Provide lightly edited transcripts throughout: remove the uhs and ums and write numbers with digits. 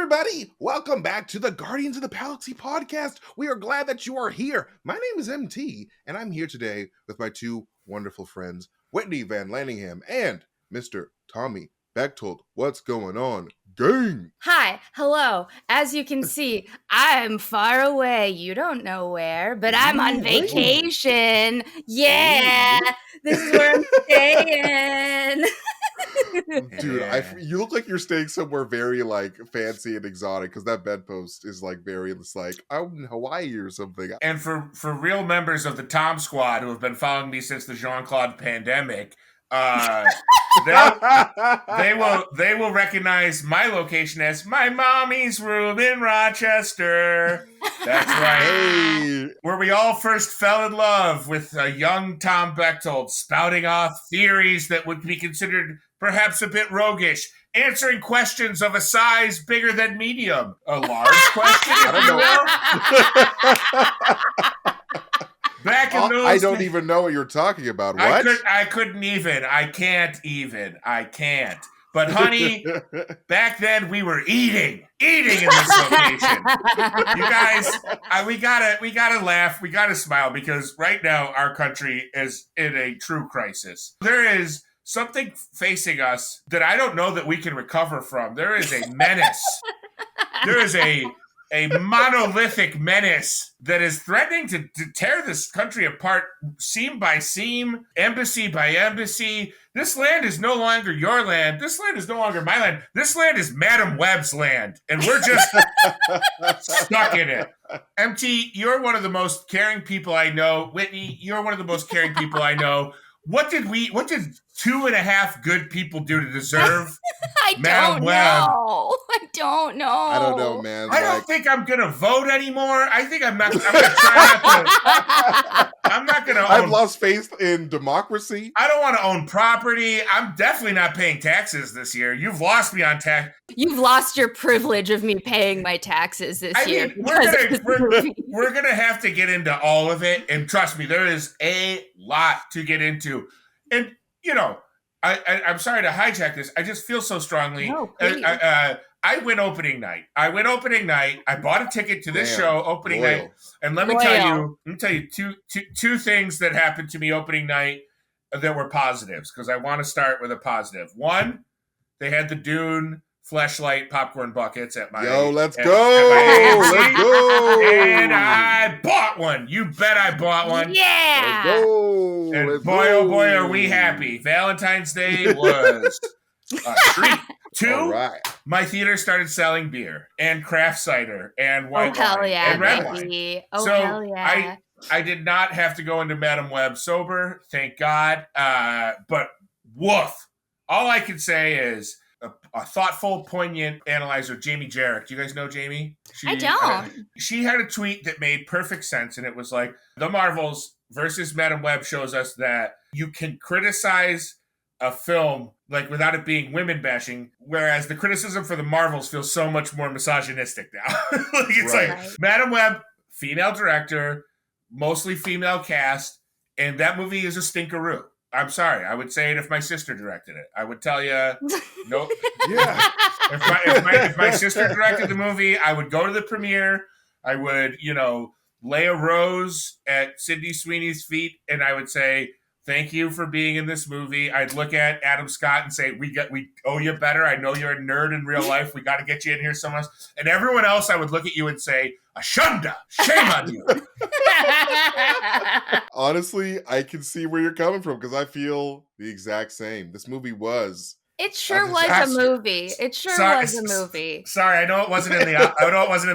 everybody. Welcome back to the Guardians of the Palaxy podcast. We are glad that you are here. My name is MT, and I'm here today with my two wonderful friends, Whitney Van Laningham and Mr. Tommy Bechtold. What's going on, gang? Hi, hello. As you can see, I'm far away. You don't know where, but I'm on vacation. Yeah, this is where I'm staying. Dude, you look like you're staying somewhere very like fancy and exotic because that bedpost is like very, it's like I'm in Hawaii or something. And for real members of the Tom Squad who have been following me since the Jean-Claude pandemic, they will recognize my location as my mommy's room in Rochester. That's right. Hey. Where we all first fell in love with a young Tom Bechtold spouting off theories that would be considered perhaps a bit roguish, answering questions of a size bigger than medium. A large question, Back in those I don't even know what you're talking about. What? I couldn't even. I can't even. I can't. But honey, back then we were eating in this location. You guys, we gotta laugh, we gotta smile because right now our country is in a true crisis. There is something facing us that I don't know that we can recover from. There is a menace. There is a monolithic menace that is threatening to tear this country apart seam by seam, embassy by embassy. This land is no longer your land. This land is no longer my land. This land is Madam Web's land, and we're just stuck in it. MT, you're one of the most caring people I know. Whitney, you're one of the most caring people I know. What did 2.5 good people do to deserve Madam Web? I don't know. I don't know, man. I don't think I'm gonna vote anymore. I think I'm gonna try not to. I'm not gonna. I've lost faith in democracy. I don't want to own property. I'm definitely not paying taxes this year. You've lost me on tax. You've lost your privilege of me paying my taxes this year. We're gonna have to get into all of it, and trust me, there is a lot to get into. And you know, I'm sorry to hijack this. I just feel so strongly. No, I went opening night. I bought a ticket to this show opening night, and let me tell you two things that happened to me opening night that were positives because I want to start with a positive. One, they had the Dune Fleshlight popcorn buckets at my let's go. Let's go. And I bought one. You bet I bought one. Yeah. Let's go. And boy, are we happy. Valentine's Day was a treat. Two, my theater started selling beer and craft cider and white wine and red wine. Hell yeah. I did not have to go into Madam Web sober, thank God. But woof. All I can say is a thoughtful, poignant analyzer, Jamie Jarrett. Do you guys know Jamie? I don't. She had a tweet that made perfect sense, and it was like, The Marvels versus Madam Web shows us that you can criticize a film like without it being women bashing, whereas the criticism for the Marvels feels so much more misogynistic now. Like Madam Web, female director, mostly female cast, and that movie is a stinkeroo. I'm sorry. I would say it if my sister directed it. I would tell you, nope. Yeah. If my sister directed the movie, I would go to the premiere. I would, lay a rose at Sydney Sweeney's feet, and I would say, thank you for being in this movie. I'd look at Adam Scott and say, we owe you better. I know you're a nerd in real life. We got to get you in here somewhere else. And everyone else, I would look at you and say, Ashunda, shame on you. Honestly, I can see where you're coming from because I feel the exact same. This movie was. It sure was a movie. It sure was a movie. Sorry, I know it wasn't in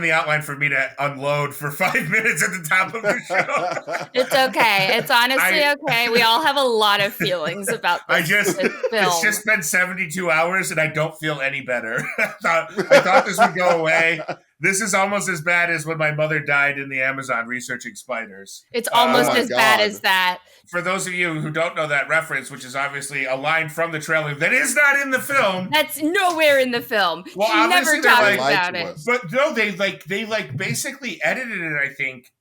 the outline for me to unload for 5 minutes at the top of the show. It's okay. It's honestly okay. We all have a lot of feelings about this film. It's just been 72 hours and I don't feel any better. I thought this would go away. This is almost as bad as when my mother died in the Amazon researching spiders. It's almost as bad as that. For those of you who don't know that reference, which is obviously a line from the trailer that is not in the film. That's nowhere in the film. Well, she never talks about it. But no, they basically edited it, I think,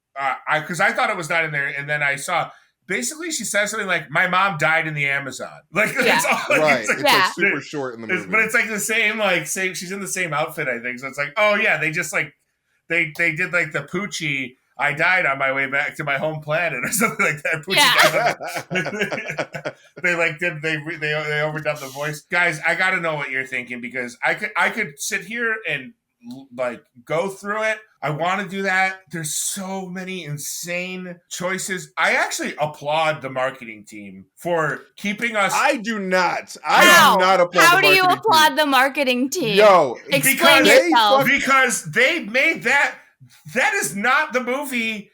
because I thought it was not in there, and then I saw basically she says something like, "My mom died in the Amazon." Like that's all. Right. It's like, It's like super short in the movie. but it's like the same. She's in the same outfit, I think. So it's like, oh yeah, they just like they did like the Poochie. I died on my way back to my home planet or something like that. They overdubbed the voice. Guys, I got to know what you're thinking because I could sit here and like go through it. I want to do that. There's so many insane choices. I actually applaud the marketing team for keeping us. I do not. How? I do not applaud. How do you applaud the marketing team? Yo, explain yourself. Because they made that. That is not the movie.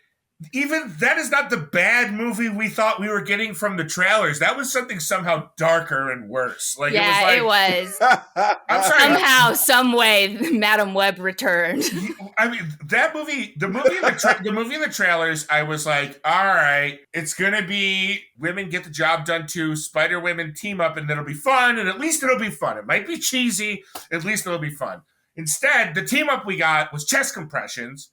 Even that is not the bad movie we thought we were getting from the trailers. That was something somehow darker and worse. Like it was. I'm sorry. Somehow, some way, Madam Web returned. I mean, that movie, the movie in the trailers, I was like, all right, it's gonna be women get the job done too. Spider women team up, and it'll be fun. And at least it'll be fun. It might be cheesy. At least it'll be fun. Instead, the team up we got was chest compressions,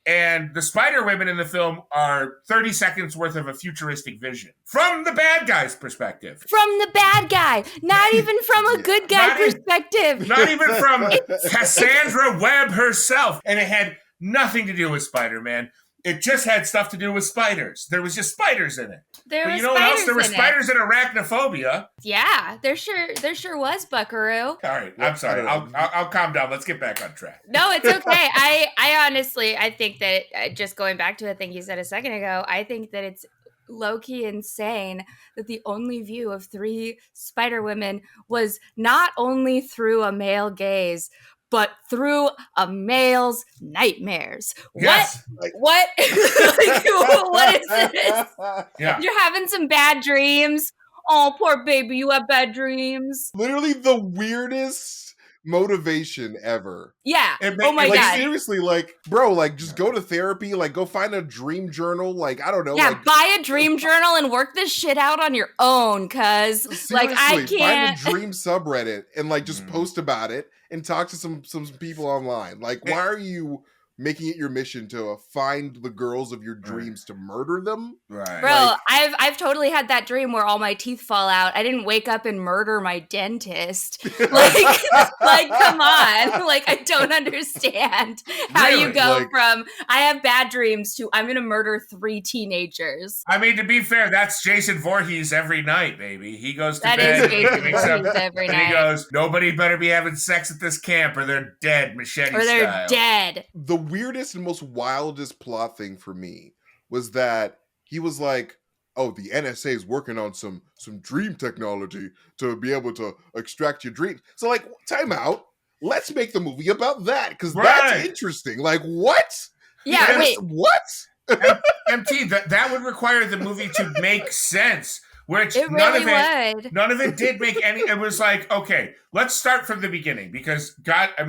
and the Spider Women in the film are 30 seconds worth of a futuristic vision from the bad guy's perspective. From the bad guy, not even from a good guy perspective. Not even from Cassandra Webb herself. And it had nothing to do with Spider-Man. It just had stuff to do with spiders. There was just spiders in it. But you know what else? There were spiders in arachnophobia. Yeah, there sure was, Buckaroo. All right, I'm sorry. I'll calm down. Let's get back on track. No, it's okay. I honestly, I think that just going back to a thing you said a second ago, I think that it's low-key insane that the only view of 3 Spider Women was not only through a male gaze, but through a male's nightmares. Yes. What? What is this? Yeah. You're having some bad dreams. Oh, poor baby, you have bad dreams. Literally the weirdest motivation ever. Yeah. Oh my God. Seriously, like, bro, like, just go to therapy, like, go find a dream journal, like, I don't know. Yeah, like, buy a dream journal and work this shit out on your own, cuz, like, I can't. Find a dream subreddit and, like, just post about it and talk to some people online. Like, why are you making it your mission to find the girls of your dreams to murder them? Right. Bro, like, I've totally had that dream where all my teeth fall out. I didn't wake up and murder my dentist. Like come on. Like, I don't understand how you go from I have bad dreams to I'm gonna murder 3 teenagers. I mean, to be fair, that's Jason Voorhees every night, baby. He goes to bed. That is Jason Voorhees every night. And he goes, nobody better be having sex at this camp or they're dead, machete style. Or they're dead. The weirdest and most wildest plot thing for me was that he was like, oh, the NSA is working on some dream technology to be able to extract your dreams. So, like, time out. Let's make the movie about that, because that's interesting. Like, what? Yeah, wait. What? MT, that would require the movie to make sense. Which it really would. None of it did make any. It was like, okay, let's start from the beginning because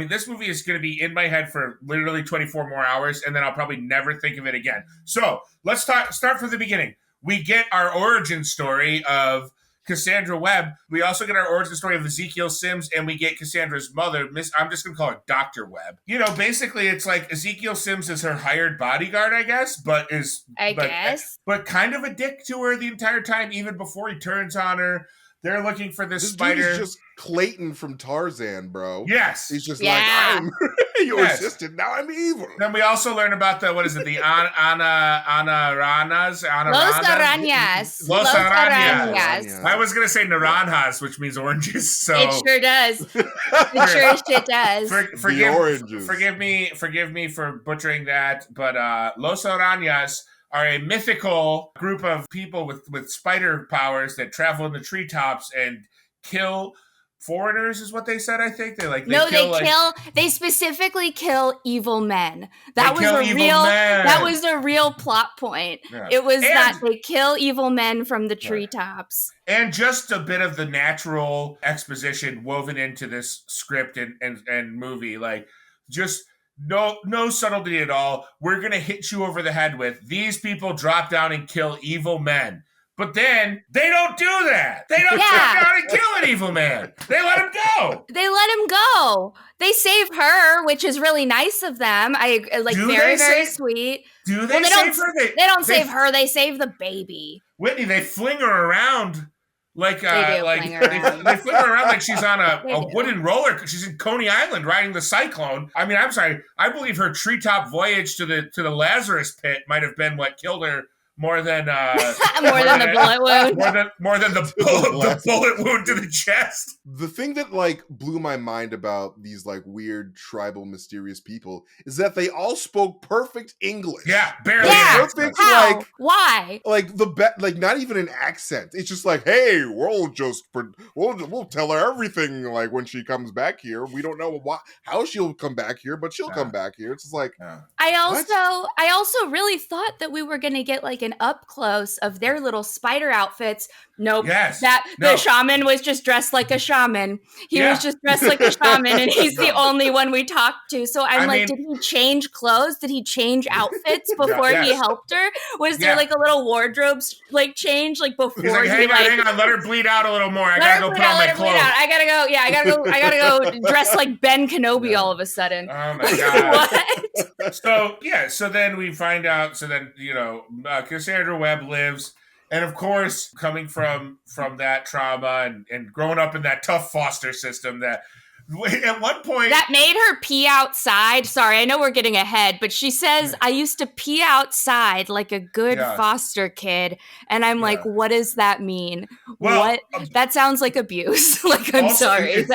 this movie is going to be in my head for literally 24 more hours, and then I'll probably never think of it again. So let's start from the beginning. We get our origin story of Cassandra Webb. We also get our origin story of Ezekiel Sims, and we get Cassandra's mother, I'm just going to call her Dr. Webb. You know, basically it's like Ezekiel Sims is her hired bodyguard, I guess, but kind of a dick to her the entire time, even before he turns on her. They're looking for this spider. Dude is just Clayton from Tarzan, bro. Yes. He's just like, I'm your assistant, now I'm evil. Then we also learn about the Anaranas? Los Arañas. Los Arañas. I was going to say naranjas, which means oranges. So it sure does. It sure as shit does. Forgive me for butchering that, but Los Arañas are a mythical group of people with spider powers that travel in the treetops and kill foreigners, is what they said. I think they specifically kill evil men. That was a real plot point. Yeah. It was that they kill evil men from the treetops. And just a bit of the natural exposition woven into this script and movie, like just no subtlety at all. We're going to hit you over the head with these people drop down and kill evil men. But then they don't do that. They don't drop down and kill an evil man. They let him go. They save her, which is really nice of them. Very sweet. Do they save her? They don't save her. They save the baby. Whitney, they fling her around like They do fling her around. they fling her around like she's on They a do. wooden roller. She's in Coney Island riding the cyclone. I mean, I'm sorry. I believe her treetop voyage to the Lazarus pit might have been what killed her more than the bullet wound. more than the bullet wound to the chest. The thing that like blew my mind about these like weird tribal mysterious people is that they all spoke perfect English. Yeah, barely. Yeah. Perfect, How? like Why? like like not even an accent. It's just like, hey, we'll tell her everything. Like when she comes back here, we don't know how she'll come back here, but she'll come back here. It's just like, I also really thought that we were gonna get like an up close of their little spider outfits. Nope. Yes. The shaman was just dressed like a shaman. He was just dressed like a shaman, and he's the only one we talked to. So I mean, did he change clothes? Did he change outfits before he helped her? Was there like a little wardrobe like change like before? He's like, hang on, let her bleed out a little more. I gotta go put on my clothes. I gotta go. Yeah, I gotta go dress like Ben Kenobi all of a sudden. Oh my god! What? So then we find out. So then Cassandra Webb lives. And of course, coming from that trauma and growing up in that tough foster system, that at one point that made her pee outside. Sorry, I know we're getting ahead, but she says, "I used to pee outside like a good foster kid," and I'm like, "What does that mean? Well, what? That sounds like abuse." Like, I'm sorry.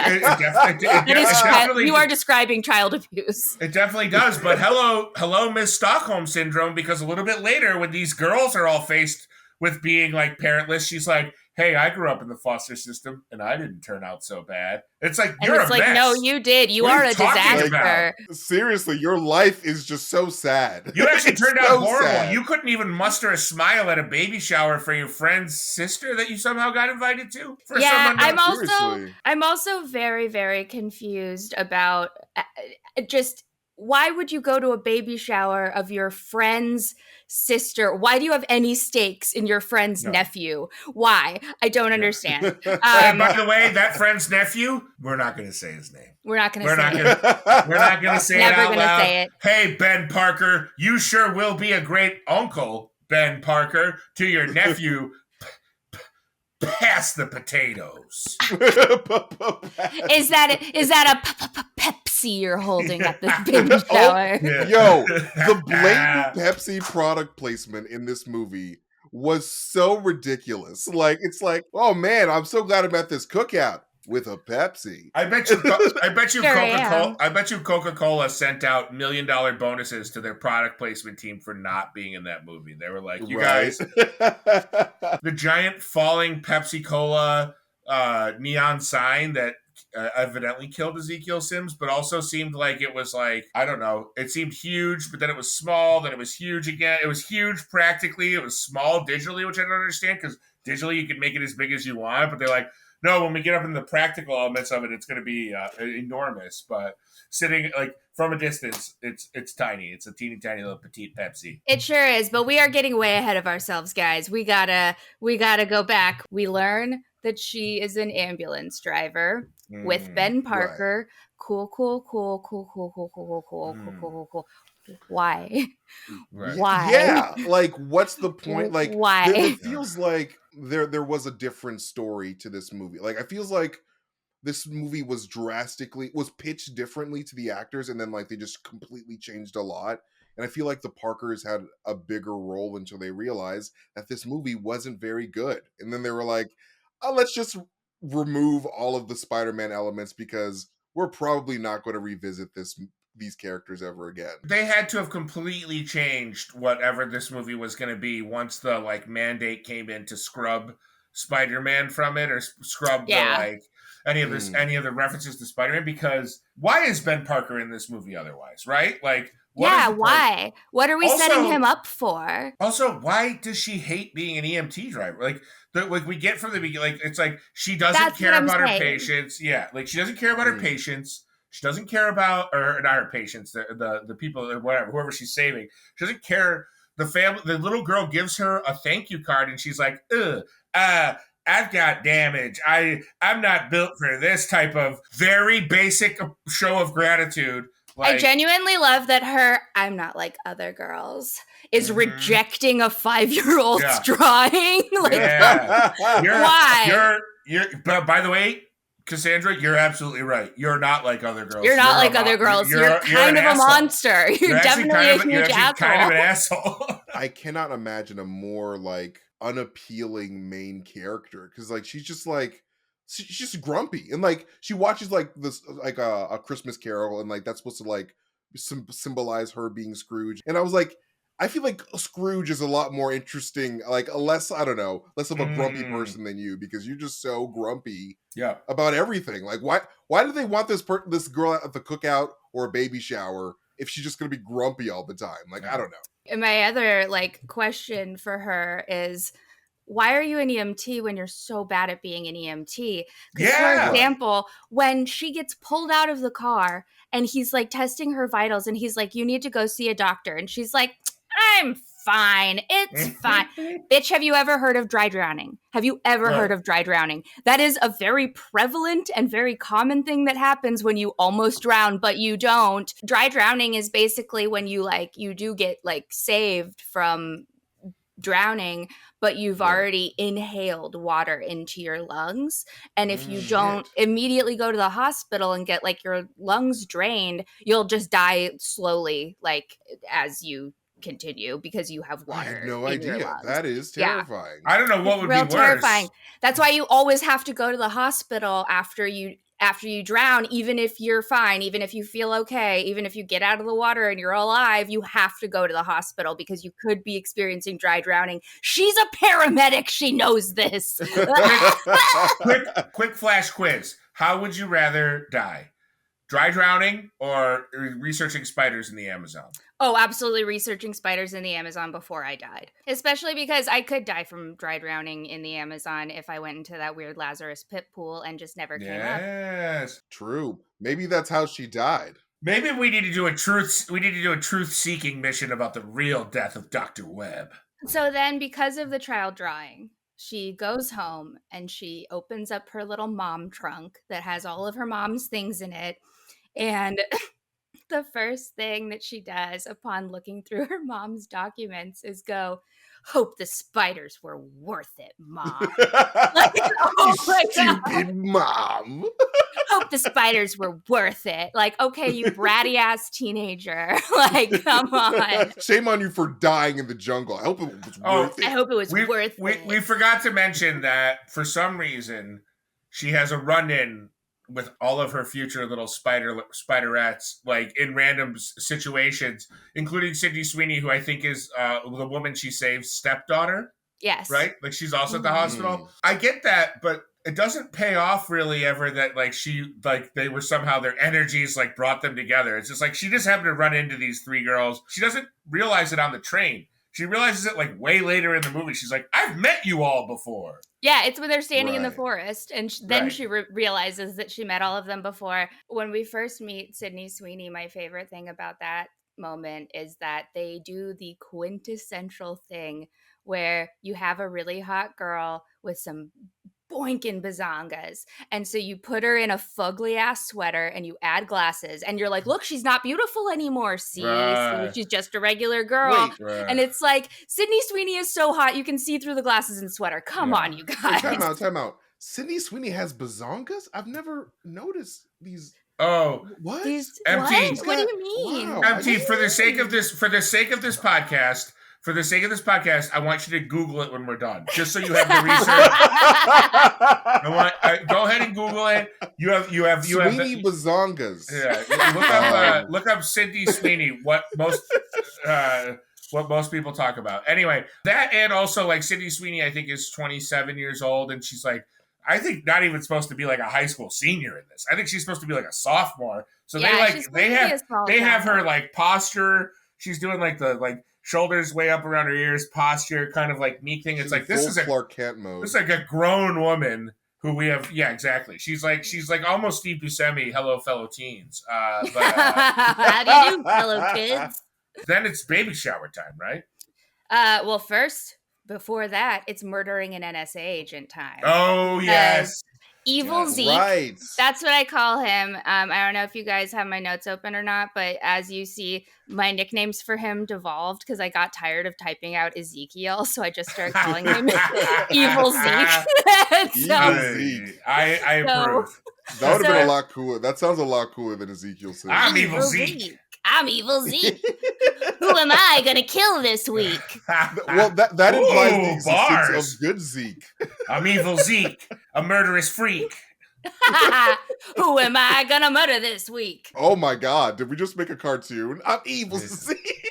You are describing child abuse. It definitely does. But hello, Miss Stockholm Syndrome, because a little bit later, when these girls are all faced with being like parentless, she's like, hey, I grew up in the foster system and I didn't turn out so bad. It's like, you're a mess. No, you did. You are a disaster. Like, seriously, your life is just so sad. You actually turned out horrible. Sad. You couldn't even muster a smile at a baby shower for your friend's sister that you somehow got invited to. I'm also very, very confused about just why would you go to a baby shower of your friend's sister? Why do you have any stakes in your friend's nephew? Why? I don't understand. And by the way, that friend's nephew, we're not going to say his name. We're not going to say it. We're not going to say it out loud. Never going to say it. Hey, Ben Parker, you sure will be a great uncle, Ben Parker, to your nephew. Pass the potatoes. Is that a Pepsi you're holding at this baby shower? Yo, the blatant Pepsi product placement in this movie was so ridiculous. Like, it's like, oh man, I'm so glad I'm at this cookout with a Pepsi. I bet you Coca-Cola sent out $1 million bonuses to their product placement team for not being in that movie. They were like, you guys, the giant falling Pepsi Cola neon sign that evidently killed Ezekiel Sims, but also seemed like it was like, I don't know, it seemed huge, but then it was small, then it was huge again. It was huge practically, it was small digitally, which I don't understand, because digitally you can make it as big as you want, but they're like, no, when we get up into the practical elements of it, it's going to be enormous. But sitting like from a distance, it's tiny. It's a teeny tiny little petite Pepsi. It sure is. But we are getting way ahead of ourselves, guys. We gotta go back. We learn that she is an ambulance driver with Ben Parker. Right. Cool. Why? Right. Why? Yeah, like what's the point? Like, why? It feels like there was a different story to this movie. Like, I feels like this movie was pitched differently to the actors, and then like they just completely changed a lot. And I feel like the Parkers had a bigger role until they realized that this movie wasn't very good. And then they were like, oh, let's just remove all of the Spider-Man elements because we're probably not going to revisit these characters ever again. They had to have completely changed whatever this movie was going to be once the like mandate came in to scrub Spider-Man from it, or scrub the like any of the references to Spider-Man, because why is Ben Parker in this movie otherwise, right? Like, why? What are we setting him up for? Also, why does she hate being an EMT driver? Like we get from the beginning, like it's like she doesn't care about her patients. Yeah, like she doesn't care about her patients. She doesn't care about, or not her patients, the people, or whatever, whoever she's saving. She doesn't care. The family, the little girl gives her a thank you card, and she's like, I've got damage. I'm not built for this type of very basic show of gratitude I genuinely love that her I'm not like other girls is rejecting a 5-year-old's drawing. Why? But by the way, Cassandra, you're absolutely right. You're not like other girls. You're not like other girls. You're kind of a monster. You're definitely a huge asshole. Kind of an asshole. I cannot imagine a more like unappealing main character because like she's just grumpy and like she watches like this like a Christmas Carol and like that's supposed to like symbolize her being Scrooge, and I was like, I feel like Scrooge is a lot more interesting, like less of a grumpy person than you, because you're just so grumpy about everything. Like why do they want this girl at the cookout or a baby shower if she's just gonna be grumpy all the time? Like, I don't know. And my other like question for her is, why are you an EMT when you're so bad at being an EMT? Because for example, when she gets pulled out of the car and he's like testing her vitals and he's like, you need to go see a doctor. And she's like, I'm fine. It's fine. Bitch, have you ever heard of dry drowning? Have you ever heard of dry drowning? That is a very prevalent and very common thing that happens when you almost drown, but you don't. Dry drowning is basically when you do get like saved from drowning, but you've already inhaled water into your lungs. And if you don't immediately go to the hospital and get like your lungs drained, you'll just die slowly, like as you continue, because you have water. I had no in your idea. lungs. That is terrifying. I don't know what would be worse. Terrifying. That's why you always have to go to the hospital after you drown, even if you're fine, even if you feel okay, even if you get out of the water and you're alive, you have to go to the hospital because you could be experiencing dry drowning. She's a paramedic. She knows this. Quick flash quiz. How would you rather die? Dry drowning or researching spiders in the Amazon? Oh, absolutely researching spiders in the Amazon before I died. Especially because I could die from dry drowning in the Amazon if I went into that weird Lazarus pit pool and just never came up. Yes. True. Maybe that's how she died. Maybe we need to do a truth-seeking mission about the real death of Dr. Webb. So then, because of the trial drawing, she goes home and she opens up her little mom trunk that has all of her mom's things in it. And the first thing that she does upon looking through her mom's documents is go, hope the spiders were worth it, Mom. Like, oh my stupid mom. Hope the spiders were worth it. Like, okay, you bratty ass teenager. Like, come on. Shame on you for dying in the jungle. I hope it was worth it. I hope it was worth it. We forgot to mention that for some reason she has a run-in with all of her future little spiderettes, like in random situations, including Sydney Sweeney, who I think is the woman she saves stepdaughter. Yes. Right? Like she's also at the hospital. I get that, but it doesn't pay off really ever that they were somehow their energies like brought them together. It's just like she just happened to run into these three girls. She doesn't realize it on the train. She realizes it like way later in the movie. She's like, I've met you all before. Yeah, it's when they're standing in the forest. And then she realizes that she met all of them before. When we first meet Sydney Sweeney, my favorite thing about that moment is that they do the quintessential thing where you have a really hot girl with some boinking bazongas, and so you put her in a fugly ass sweater and you add glasses and you're like, look, she's not beautiful anymore. See, she's just a regular girl. And it's like, Sydney Sweeney is so hot you can see through the glasses and sweater. Come on, you guys. Hey, time out. Sydney Sweeney has bazongas? I've never noticed these. Oh, what? MT. What do you mean? Wow, MT, for the sake of this podcast, I want you to Google it when we're done, just so you have the research. Go ahead and Google it. You have Sweeney bazongas. Yeah, look up Sydney Sweeney. What most people talk about. Anyway, that, and also like Sydney Sweeney, I think is 27 years old, and she's like, I think not even supposed to be like a high school senior in this. I think she's supposed to be like a sophomore. So they have her like posture. She's doing like the shoulders way up around her ears, posture, kind of like meek thing. It's like this is Clark Kent mode. This is like a grown woman who we have. Yeah, exactly. She's like almost Steve Buscemi. Hello, fellow teens. How do you do, fellow kids? Then it's baby shower time, right? Well, first, before that, it's murdering an NSA agent time. Oh yes. Evil Yes. Zeke. Right. That's what I call him. I don't know if you guys have my notes open or not, but as you see, my nicknames for him devolved because I got tired of typing out Ezekiel, so I just started calling him Evil Zeke. Evil Zeke. I approve. That would have been a So- lot cooler. That sounds a lot cooler than Ezekiel Sims. I'm Evil Zeke. I'm Evil Zeke. Who am I gonna kill this week? Well, that implies the Ooh, existence bars. of good Zeke. I'm Evil Zeke, a murderous freak. Who am I gonna murder this week? Oh my god, did we just make a cartoon? I'm Evil Zeke.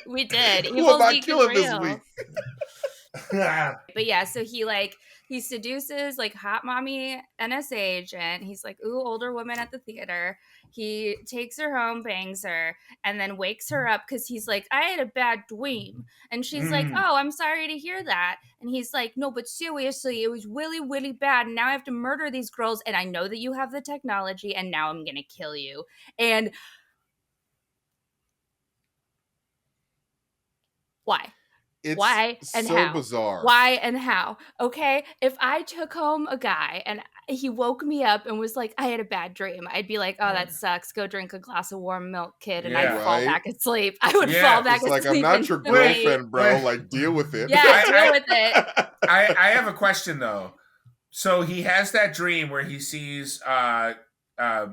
We did. Who Evil am I Zeke is killing this real. week? But yeah, so he seduces like hot mommy NSA agent. He's like, ooh, older woman at the theater. He takes her home, bangs her, and then wakes her up because he's like, I had a bad dream. And she's like, oh, I'm sorry to hear that. And he's like, no, but seriously, it was really, really bad. And now I have to murder these girls. And I know that you have the technology, and now I'm going to kill you. And why? It's Why and so how? bizarre. Why and how? Okay, if I took home a guy and he woke me up and was like, I had a bad dream, I'd be like, oh, that sucks. Go drink a glass of warm milk, kid. And Yeah. I'd fall Right. back asleep. I would Yeah, fall back It's like, asleep. I'm not your instantly. girlfriend, bro. Like, deal with it. Yeah, deal with it. I have a question though. So he has that dream where he sees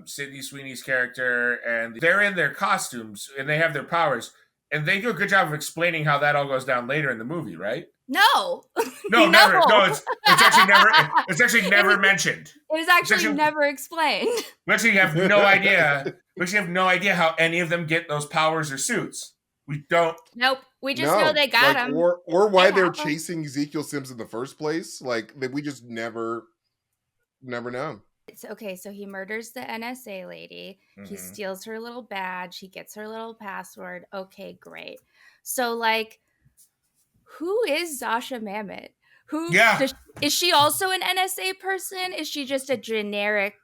Sydney Sweeney's character, and they're in their costumes and they have their powers, and they do a good job of explaining how that all goes down later in the movie, right? No. No, No. never. No, it's actually never mentioned. It is actually actually- never explained. We actually have no idea. We actually have no idea how any of them get those powers or suits. We don't. Nope. We just know they got him. Or why They they're have 'em. chasing Ezekiel Sims in the first place. Like, that we just never know. Okay, so he murders the NSA lady. He Mhm. steals her little badge. He gets her little password. Okay, great. So, like, who is Zasha Mamet? Yeah. Is she also an NSA person? Is she just a generic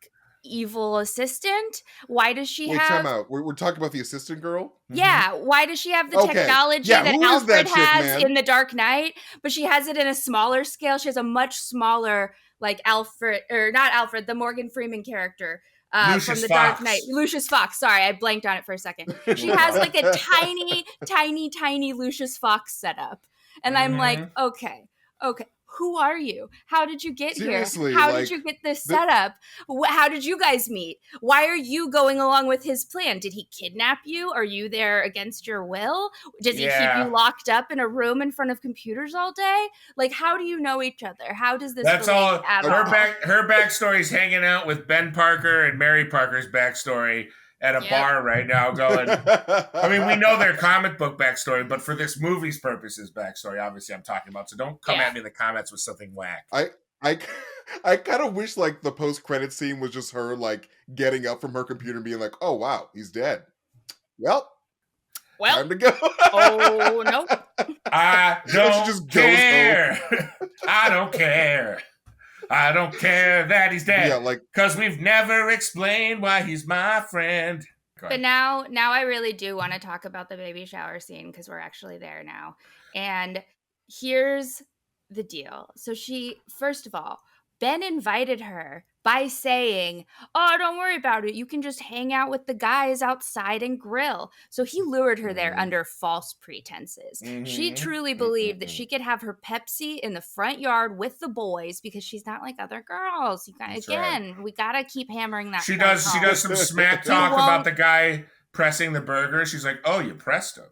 evil assistant? Why does she Wait, have? time out. We're talking about the assistant girl? Yeah, why does she have the Okay. technology Yeah, that who is that Alfred chick, has man? in The Dark Knight? But she has it in a smaller scale. She has a much smaller, like Alfred, or not Alfred, the Morgan Freeman character from Lucius The Dark Fox. Knight. Lucius Fox. Sorry, I blanked on it for a second. She has like a tiny, tiny, tiny Lucius Fox setup. And I'm like, okay. Who are you? How did you get Seriously, here? How like, did you get this setup? How did you guys meet? Why are you going along with his plan? Did he kidnap you? Are you there against your will? Does he keep you locked up in a room in front of computers all day? Like, how do you know each other? How does this That's relate all. at Her all? her backstory's hanging out with Ben Parker and Mary Parker's backstory at a bar right now, going. I mean, we know their comic book backstory, but for this movie's purposes, backstory, obviously, I'm talking about. So don't come at me in the comments with something whack. I kind of wish, like, the post-credit scene was just her, like, getting up from her computer and being like, oh, wow, he's dead. Well, time to go. Oh, no. I don't just goes care. I don't care. I don't care that he's dead. Yeah, like, Because we've never explained why he's my friend. But now I really do want to talk about the baby shower scene because we're actually there now. And here's the deal. So first of all, Ben invited her by saying, oh, don't worry about it. You can just hang out with the guys outside and grill. So he lured her there under false pretenses. She truly believed that she could have her Pepsi in the front yard with the boys because she's not like other girls. You guys, we got to keep hammering that. She does some smack talk about the guy pressing the burger. She's like, oh, you pressed him.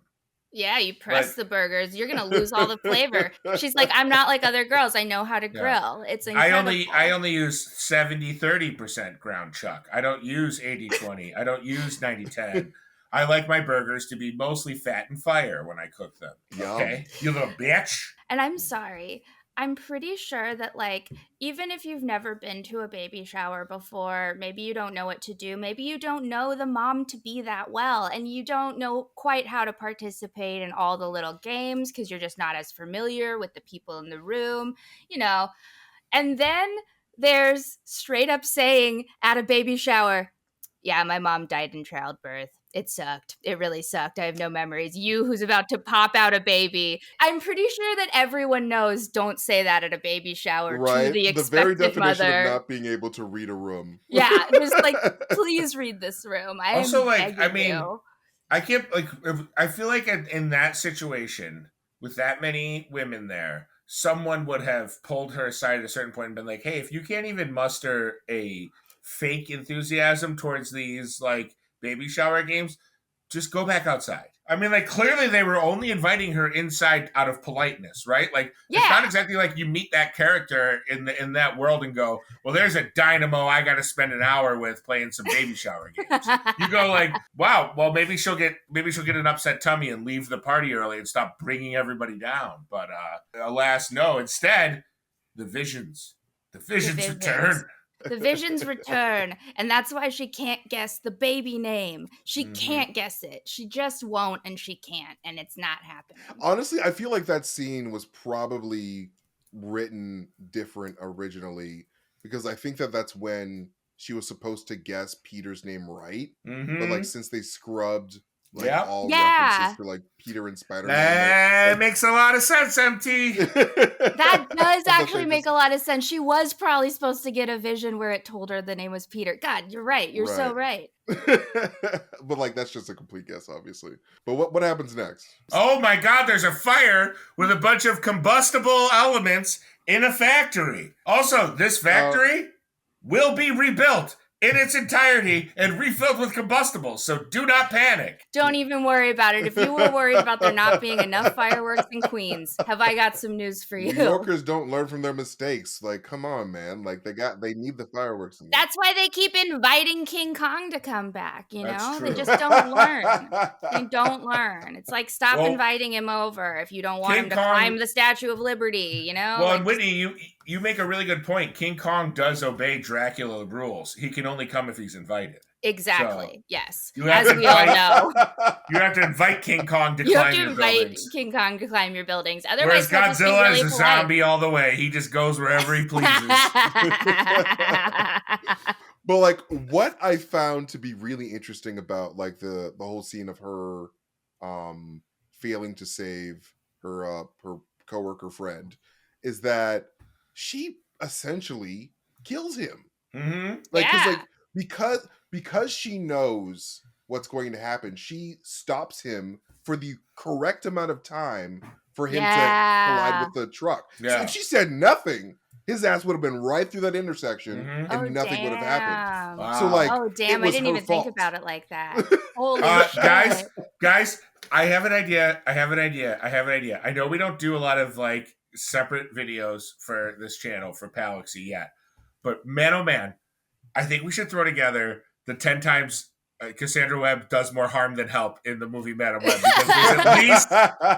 Yeah, you press the burgers. You're going to lose all the flavor. She's like, I'm not like other girls. I know how to grill. It's incredible. I only use 70-30% ground chuck. I don't use 80-20. I don't use 90-10. I like my burgers to be mostly fat and fire when I cook them. Yum. Okay? You little bitch. And I'm sorry. I'm pretty sure that, like, even if you've never been to a baby shower before, maybe you don't know what to do. Maybe you don't know the mom to be that well, and you don't know quite how to participate in all the little games because you're just not as familiar with the people in the room, you know. And then there's straight up saying at a baby shower, yeah, my mom died in childbirth. It sucked. It really sucked. I have no memories. You, who's about to pop out a baby. I'm pretty sure that everyone knows don't say that at a baby shower to Right? the The very expectant definition of mother. not being able to read a room. Yeah, just like, please read this room. I Also, am like, I begging mean, you. I can't, like, I feel like in that situation, with that many women there, someone would have pulled her aside at a certain point and been like, hey, if you can't even muster a fake enthusiasm towards these, like, baby shower games, just go back outside. I mean, like, clearly they were only inviting her inside out of politeness, right? Like, it's not Yeah. exactly like you meet that character in that world and go, well, there's a dynamo I got to spend an hour with playing some baby shower games. You go like, wow, well, maybe she'll get an upset tummy and leave the party early and stop bringing everybody down. But alas, no. Instead, the visions return. The visions return, and that's why she can't guess the baby name. She can't guess it. She just won't, and she can't, and it's not happening. Honestly, I feel like that scene was probably written different originally, because I think that that's when she was supposed to guess Peter's name right. But like, since they scrubbed like all references to like Peter and Spider-Man, that makes a lot of sense, MT. That does actually make a lot of sense. She was probably supposed to get a vision where it told her the name was Peter. God, you're right. You're so right. But like, that's just a complete guess, obviously. But what happens next? Oh my God, there's a fire with a bunch of combustible elements in a factory. Also, this factory will be rebuilt in its entirety and refilled with combustibles, so do not panic. Don't even worry about it. If you were worried about there not being enough fireworks in Queens, have I got some news for you? New Yorkers don't learn from their mistakes. Like, come on, man. Like, they need the fireworks. That's why they keep inviting King Kong to come back, you know? That's true. They just don't learn. They don't learn. It's like, stop inviting him over if you don't want him to climb the Statue of Liberty, you know? Well, and Whitney, you make a really good point. King Kong does obey Dracula rules. He can only come if he's invited. Exactly. So, yes. As we all know. You have to invite King Kong to you climb have to your invite buildings. King Kong to climb your buildings. Otherwise, whereas Godzilla really is a zombie all the way. He just goes wherever he pleases. But like, what I found to be really interesting about like the whole scene of her failing to save her coworker friend is that she essentially kills him. Like, because she knows what's going to happen, she stops him for the correct amount of time for him to collide with the truck. So if she said nothing, his ass would have been right through that intersection and nothing would have happened. Wow. So like, I didn't even think about it like that. Holy shit. Guys, I have an idea. I know we don't do a lot of like separate videos for this channel for Palaxy yet, but man, oh man, I think we should throw together the 10 times Cassandra Webb does more harm than help in the movie Madam Web, because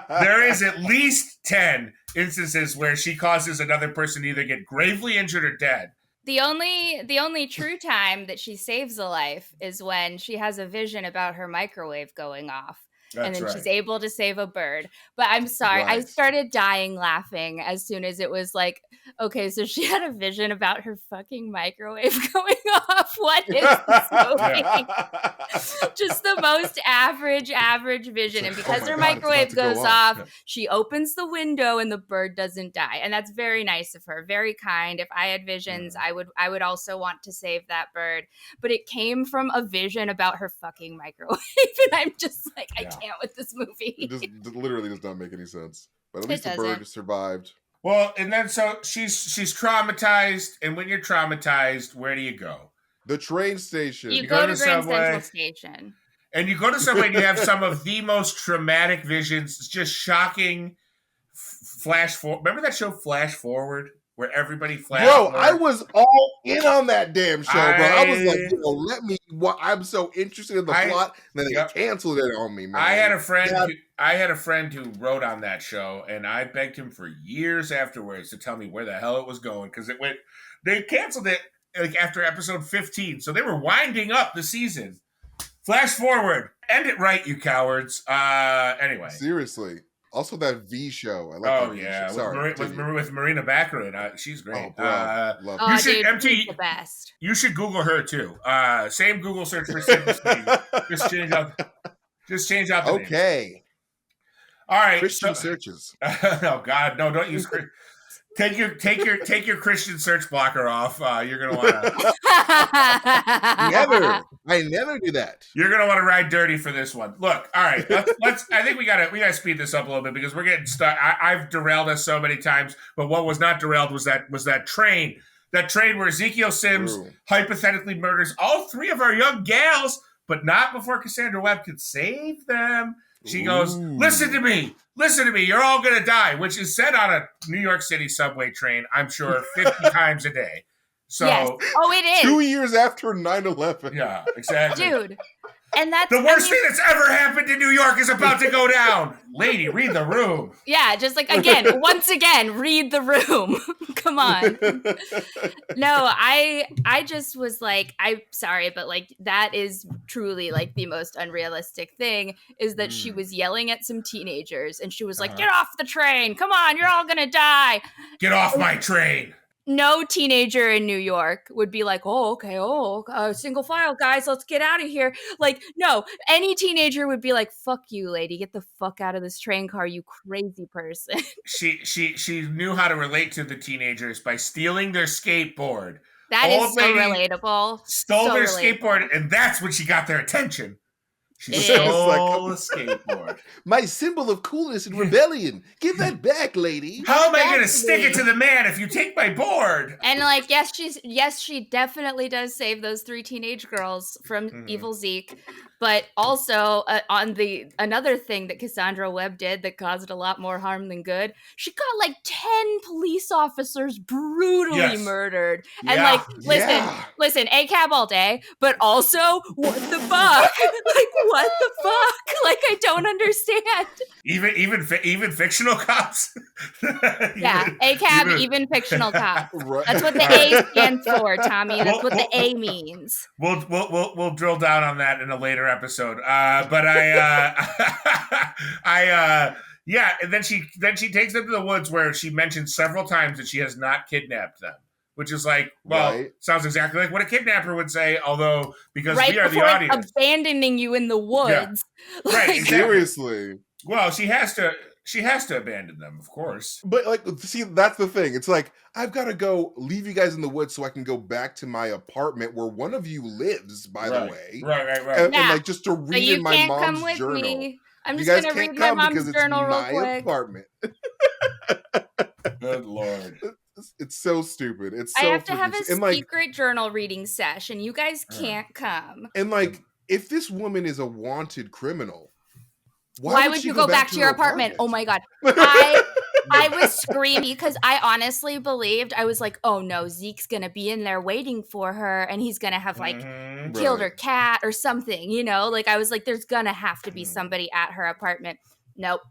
there is at least 10 instances where she causes another person to either get gravely injured or dead. The only true time that she saves a life is when she has a vision about her microwave going off. And then she's able to save a bird. But I'm sorry, I started dying laughing as soon as it was like, okay, so she had a vision about her fucking microwave going off. What is this movie? Just the most average vision. And because her microwave goes off, she opens the window and the bird doesn't die. And that's very nice of her, very kind. If I had visions, I would also want to save that bird. But it came from a vision about her fucking microwave. And I'm just like, I can't with this movie. It literally does not make any sense. But at least the bird survived. Well, and then so she's traumatized, and when you're traumatized, where do you go? The train station. You go to Grand Central Station. And you go to Subway and you have some of the most traumatic visions. It's just shocking. Remember that show Flash Forward? Where everybody flashed. Bro, I was all in on that damn show, bro. I was like, I'm so interested in the plot, and then they canceled it on me, man. I had a friend who wrote on that show, and I begged him for years afterwards to tell me where the hell it was going, because they canceled it like after episode 15, so they were winding up the season. Flash forward. End it right, you cowards. Anyway. Seriously. Also, that V show. I like Oh that V show. yeah, Sorry. with Marina Baccarin. She's great. Oh, bro. Love Oh, You should dude, she's MT. the best. You should Google her too. Same Google search for Sydney Sweeney. Just change out the names. Okay. All right. Christian searches. Oh God, no! Don't use. Take your Christian search blocker off. You're gonna want to. Never. I never do that. You're gonna want to ride dirty for this one. Look, all right. Let's. I think we gotta speed this up a little bit because we're getting stuck. I've derailed us so many times, but what was not derailed was that train. That train where Ezekiel Sims hypothetically murders all three of our young gals, but not before Cassandra Webb could save them. She goes, listen to me, you're all going to die, which is said on a New York City subway train, I'm sure, 50 times a day. So, yes. Oh, it is. 2 years after 9/11. Yeah, exactly. Dude. And that's the worst thing that's ever happened in New York is about to go down. Lady, read the room. Yeah, just like once again, read the room. Come on. No, I just was like, I'm sorry, but like that is truly like the most unrealistic thing is that she was yelling at some teenagers and she was like, get off the train. Come on, you're all gonna die. Get off my train. No teenager in New York would be like, oh, okay, single file, guys, let's get out of here. Like, no, any teenager would be like, fuck you, lady, get the fuck out of this train car, you crazy person. She knew how to relate to the teenagers by stealing their skateboard. That is so relatable. Stole their skateboard, and that's when she got their attention. She stole a skateboard. My symbol of coolness and rebellion. Give that back, lady. How am I going to stick it to the man if you take my board? And like, yes, she definitely does save those three teenage girls from evil Zeke. But also on another thing that Cassandra Webb did that caused a lot more harm than good, she got like 10 police officers brutally murdered. And like, listen, ACAB all day, but also what the fuck? Like, what the fuck? Like, I don't understand. Even fictional cops. ACAB, even fictional cops. Right. That's what the A stands for, Tommy. That's what the A means. We'll drill down on that in a later episode. But and then she takes them to the woods where she mentions several times that she has not kidnapped them. Which is like, sounds exactly like what a kidnapper would say, although because we are the audience. Abandoning you in the woods. Yeah. Right, exactly. Seriously. Well, she has to abandon them, of course. But like, see, that's the thing. It's like, I've got to go leave you guys in the woods so I can go back to my apartment where one of you lives, by the way. Right. And like just to read in my mom's journal. Me. I'm just going to read my mom's journal real quick. My apartment. Good Lord. It's so stupid. It's so I have to have a secret journal reading session. You guys can't come. And like, if this woman is a wanted criminal, why would you go back to your apartment? Oh my God. I was screaming because I honestly believed, I was like, oh no, Zeke's going to be in there waiting for her and he's going to have like killed her cat or something, you know? Like I was like, there's going to have to be somebody at her apartment. Nope.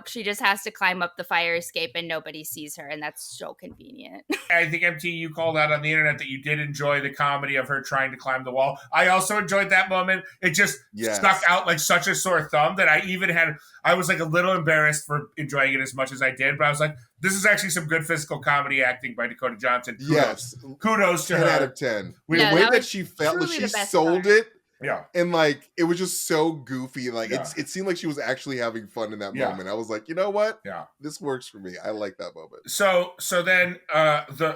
She just has to climb up the fire escape and nobody sees her. And that's so convenient. I think, MT, you called out on the internet that you did enjoy the comedy of her trying to climb the wall. I also enjoyed that moment. It just stuck out like such a sore thumb that I was like a little embarrassed for enjoying it as much as I did. But I was like, this is actually some good physical comedy acting by Dakota Johnson. Kudos to her. 10 out of 10. The way that she felt, that she sold it. Yeah. And like it was just so goofy. Like it seemed like she was actually having fun in that moment. I was like, you know what? Yeah. This works for me. I like that moment. So then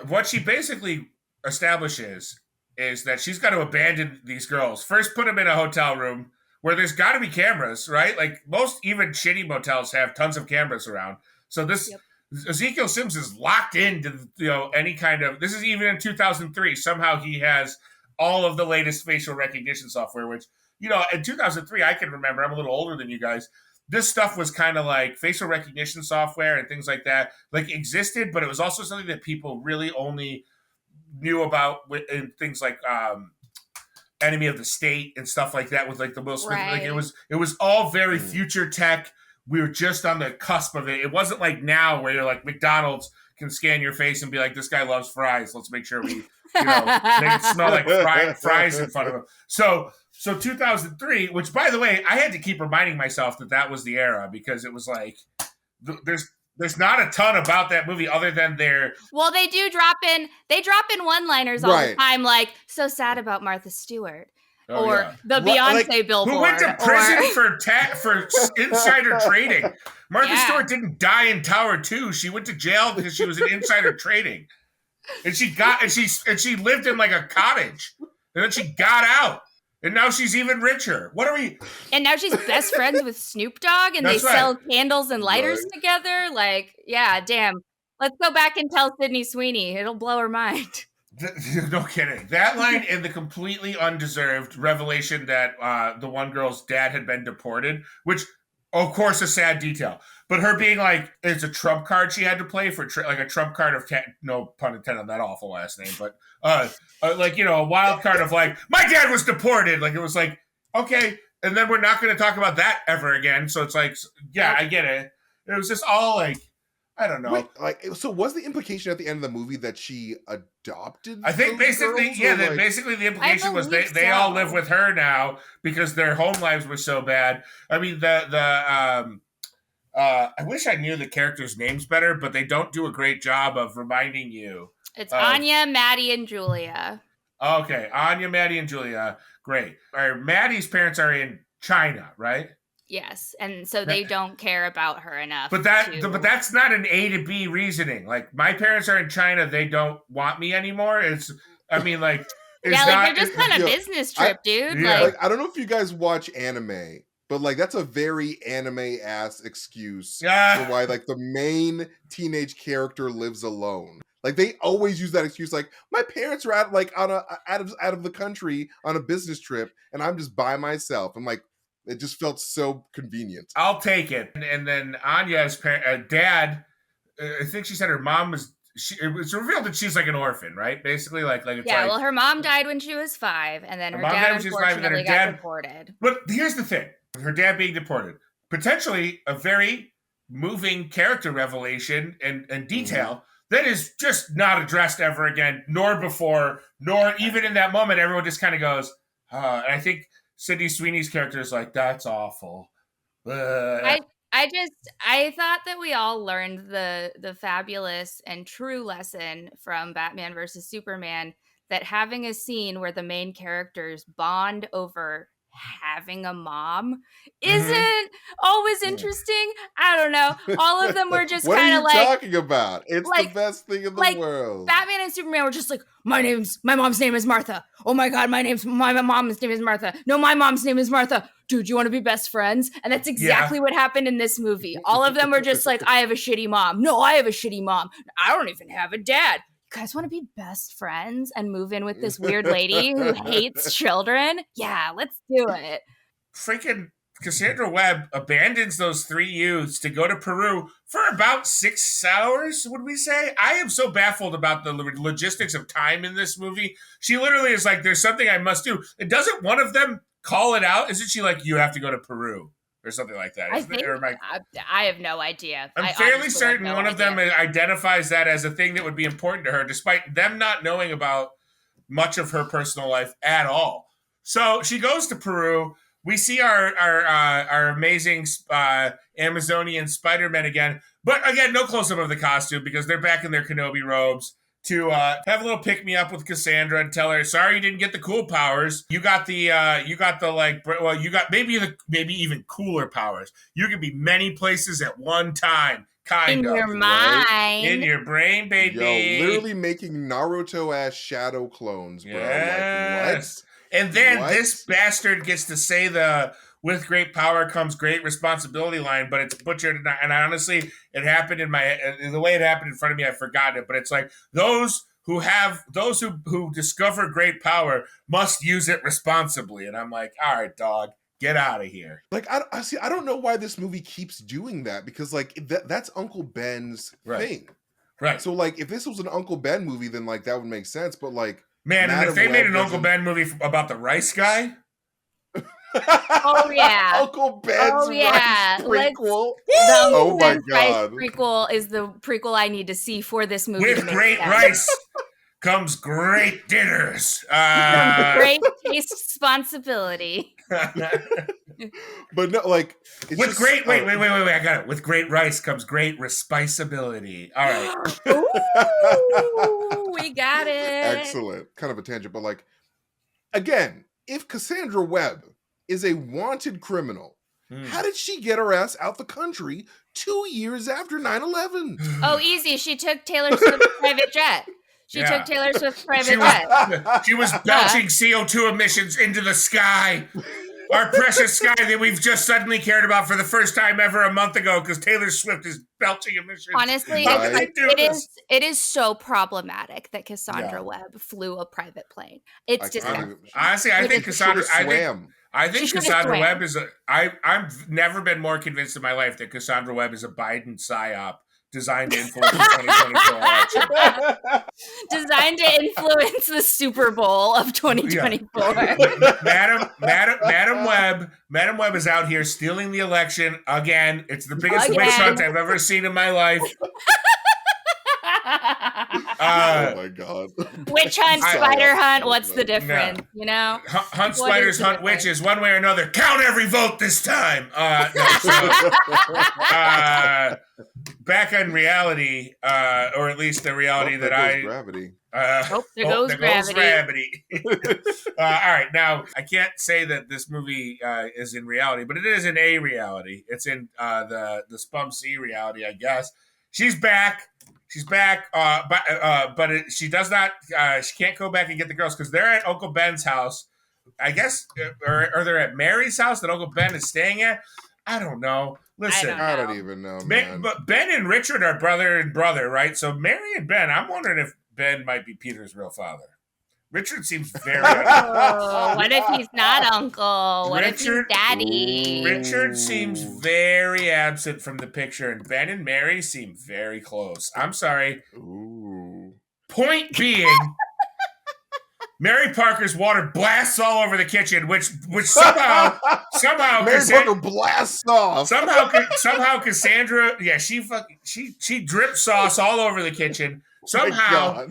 what she basically establishes is that she's got to abandon these girls. First put them in a hotel room where there's got to be cameras, right? Like most even shitty motels have tons of cameras around. So this Ezekiel Sims is locked into any kind of, this is even in 2003. Somehow he has all of the latest facial recognition software, which, in 2003, I can remember, I'm a little older than you guys. This stuff was kind of like facial recognition software and things like that, like existed, but it was also something that people really only knew about in things like Enemy of the State and stuff like that with like the Will Smith. Right. Like it was all very future tech. We were just on the cusp of it. It wasn't like now where you're like McDonald's can scan your face and be like, this guy loves fries. Let's make sure we, make it smell like fries in front of him. So 2003, which by the way, I had to keep reminding myself that was the era because it was like, there's not a ton about that movie other than their. Well, they drop in one-liners all the time, like so sad about Martha Stewart. Or the Beyonce billboard. Who went to prison for insider trading. Martha Stewart didn't die in Tower 2. She went to jail because she was in insider trading. And she lived in like a cottage. And then she got out. And now she's even richer. What are we? And now she's best friends with Snoop Dogg, and they sell candles and lighters together. Like, yeah, damn. Let's go back and tell Sydney Sweeney. It'll blow her mind. No kidding. That line and the completely undeserved revelation that the one girl's dad had been deported, which, of course, a sad detail. But her being like, it's a trump card she had to play for, like a trump card of, no pun intended on that awful last name, but like, you know, a wild card of like, my dad was deported. Like, it was like, okay. And then we're not going to talk about that ever again. So it's like, yeah, I get it. It was just all like, I don't know. Wait, so was the implication at the end of the movie that she adopted? I think basically, basically the implication was they all live with her now because their home lives were so bad. I mean, I wish I knew the characters' names better, but they don't do a great job of reminding you. It's Anya, Maddie, and Julia. Okay, Anya, Maddie, and Julia. Great. Maddie's parents are in China, right? Yes, and so they don't care about her enough. But that's not an A to B reasoning. Like, my parents are in China, they don't want me anymore. They're just on a business trip, dude. Yeah. Like, I don't know if you guys watch anime, but like that's a very anime-ass excuse for why like the main teenage character lives alone. Like they always use that excuse, like my parents are out of the country on a business trip, and I'm just by myself. I'm like. It just felt so convenient. I'll take it. And then Anya's dad, I think she said her mom was. It was revealed that she's like an orphan, right? Basically, like it's well, her mom died when she was 5, and then her dad unfortunately got deported. But here's the thing: her dad being deported, potentially a very moving character revelation and detail that is just not addressed ever again, nor before, nor even in that moment. Everyone just kind of goes, and I think. Sydney Sweeney's character is like, that's awful. I thought that we all learned the fabulous and true lesson from Batman versus Superman that having a scene where the main characters bond over having a mom isn't always interesting. I don't know. All of them were just kind of like, what are you talking about? It's like, the best thing in the world. Batman and Superman were just like, my mom's name is Martha. Oh my God, my mom's name is Martha. No, my mom's name is Martha. Dude, you want to be best friends? And that's exactly what happened in this movie. All of them were just like, I have a shitty mom. No, I have a shitty mom. I don't even have a dad. You guys want to be best friends and move in with this weird lady who hates children? Yeah, let's do it. Freaking Cassandra Webb abandons those 3 youths to go to Peru for about 6 hours, would we say? I am so baffled about the logistics of time in this movie. She literally is like, there's something I must do. And doesn't one of them call it out? Isn't she like, you have to go to Peru? Or something like that. I have no idea. I'm fairly certain one of them identifies that as a thing that would be important to her, despite them not knowing about much of her personal life at all. So she goes to Peru. We see our amazing Amazonian Spider-Men again. But again, no close-up of the costume because they're back in their Kenobi robes. To have a little pick-me-up with Cassandra and tell her, sorry you didn't get the cool powers. You got you got maybe even cooler powers. You can be many places at one time, kind of. In your mind. Right? In your brain, baby. Yo, literally making Naruto-ass shadow clones, bro. Yes. Like, what? And then this bastard gets to say the with great power comes great responsibility line, but it's butchered. And I honestly, it happened the way it happened in front of me, I've forgotten it. But it's like those who discover great power must use it responsibly. And I'm like, all right, dog, get out of here. Like, I don't know why this movie keeps doing that because like that's Uncle Ben's thing. Right. So like, if this was an Uncle Ben movie, then like that would make sense. But like, man, and if they made an Uncle Ben movie about the rice guy. Oh yeah, Uncle Ben's rice prequel. Oh my God, rice prequel is the prequel I need to see for this movie. With great rice, comes great dinners. Great taste responsibility. But no, like it's With just, great wait, I got it. With great rice comes great responsibility. All right. Ooh, we got it. excellent. Kind of a tangent, but like again, if Cassandra Webb is a wanted criminal, how did she get her ass out the country 2 years after 9/11? Oh, easy. She took Taylor Swift's private jet. She took Taylor Swift's private jet. She was belching CO2 emissions into the sky. Our precious sky that we've just suddenly cared about for the first time ever a month ago because Taylor Swift is belching emissions. Honestly, How did they do this? it is so problematic that Cassandra Webb flew a private plane. It's disgusting. Honestly, I think Cassandra swam. I think Cassandra Webb is I've never been more convinced in my life that Cassandra Webb is a Biden psyop designed to influence the 2024 election. Designed to influence the Super Bowl of 2024. Madam Webb is out here stealing the election again. It's the biggest witch hunt I've ever seen in my life. Oh my god! Witch hunt, spider hunt. What's the difference? You know, hunt spiders, hunt witches. One way or another. Count every vote this time. Back on reality, or at least the reality that I gravity. There goes gravity. All right, now I can't say that this movie is in reality, but it is in a reality. It's in the Spum C reality, I guess. She's back. She's back, but she does not. She can't go back and get the girls because they're at Uncle Ben's house, I guess, or they're at Mary's house that Uncle Ben is staying at. I don't know. Listen, I don't even know, man. But Ben and Richard are brother and brother, right? So Mary and Ben. I'm wondering if Ben might be Peter's real father. Richard seems very. What if he's not uncle? What if he's daddy? Richard seems very absent from the picture, and Ben and Mary seem very close. I'm sorry. Ooh. Point being, Mary Parker's water blasts all over the kitchen, which somehow Mary Parker blasts off. Somehow Cassandra, she drip sauce all over the kitchen. Somehow